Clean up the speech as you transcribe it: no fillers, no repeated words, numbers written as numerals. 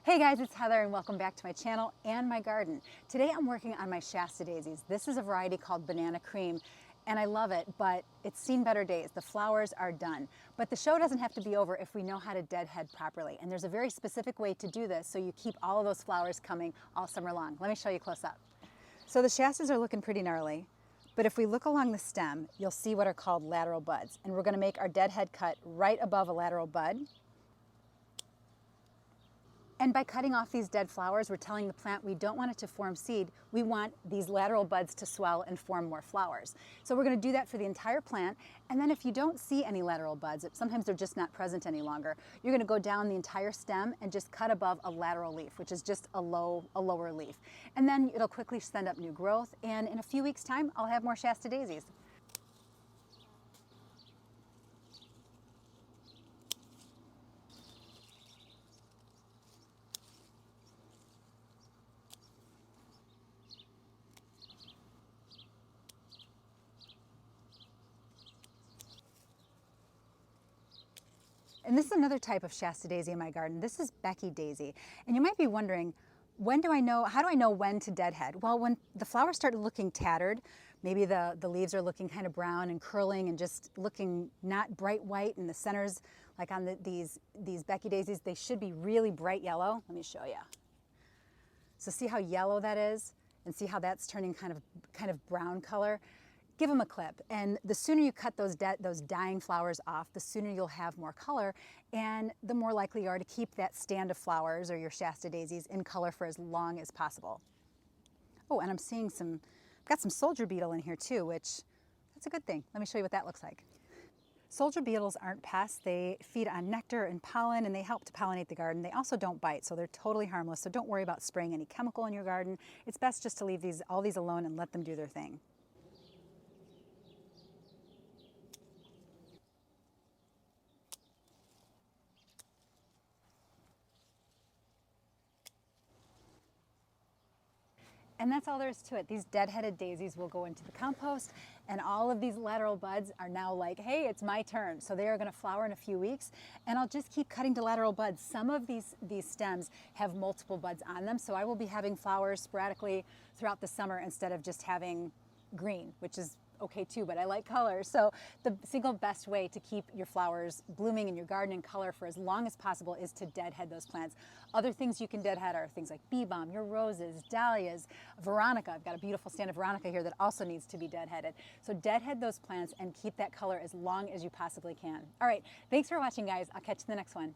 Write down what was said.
Hey guys, it's Heather and welcome back to my channel and my garden. Today I'm working on my Shasta Daisies. This is a variety called Banana Cream and I love it, but it's seen better days. The flowers are done. But the show doesn't have to be over if we know how to deadhead properly. And there's a very specific way to do this so you keep all of those flowers coming all summer long. Let me show you close up. So the Shastas are looking pretty gnarly, but if we look along the stem, you'll see what are called lateral buds. And we're gonna make our deadhead cut right above a lateral bud. And by cutting off these dead flowers, we're telling the plant we don't want it to form seed. We want these lateral buds to swell and form more flowers. So we're going to do that for the entire plant. And then if you don't see any lateral buds, sometimes they're just not present any longer, you're going to go down the entire stem and just cut above a lateral leaf, which is just a lower leaf. And then it'll quickly send up new growth. And in a few weeks' time, I'll have more Shasta Daisies. And this is another type of Shasta Daisy in my garden. This is Becky Daisy. And you might be wondering, how do I know when to deadhead? Well, when the flowers start looking tattered, maybe the leaves are looking kind of brown and curling and just looking not bright white, and the centers, like on these Becky Daisies, they should be really bright yellow. Let me show you. So see how yellow that is? And see how that's turning kind of brown color? Give them a clip, and the sooner you cut those dying flowers off, the sooner you'll have more color, and the more likely you are to keep that stand of flowers or your Shasta Daisies in color for as long as possible. Oh, and I'm seeing I've got some soldier beetle in here too, which, that's a good thing. Let me show you what that looks like. Soldier beetles aren't pests. They feed on nectar and pollen, and they help to pollinate the garden. They also don't bite, so they're totally harmless, so don't worry about spraying any chemical in your garden. It's best just to leave all these alone and let them do their thing. And that's all there is to it. These deadheaded daisies will go into the compost, and all of these lateral buds are now like, hey, it's my turn. So they are going to flower in a few weeks, and I'll just keep cutting to lateral buds. Some of these stems have multiple buds on them, so I will be having flowers sporadically throughout the summer instead of just having green, which is okay too, but I like color. So the single best way to keep your flowers blooming in your garden in color for as long as possible is to deadhead those plants. Other things you can deadhead are things like bee balm, your roses, dahlias, Veronica. I've got a beautiful stand of Veronica here that also needs to be deadheaded. So deadhead those plants and keep that color as long as you possibly can. All right, thanks for watching, guys. I'll catch you in the next one.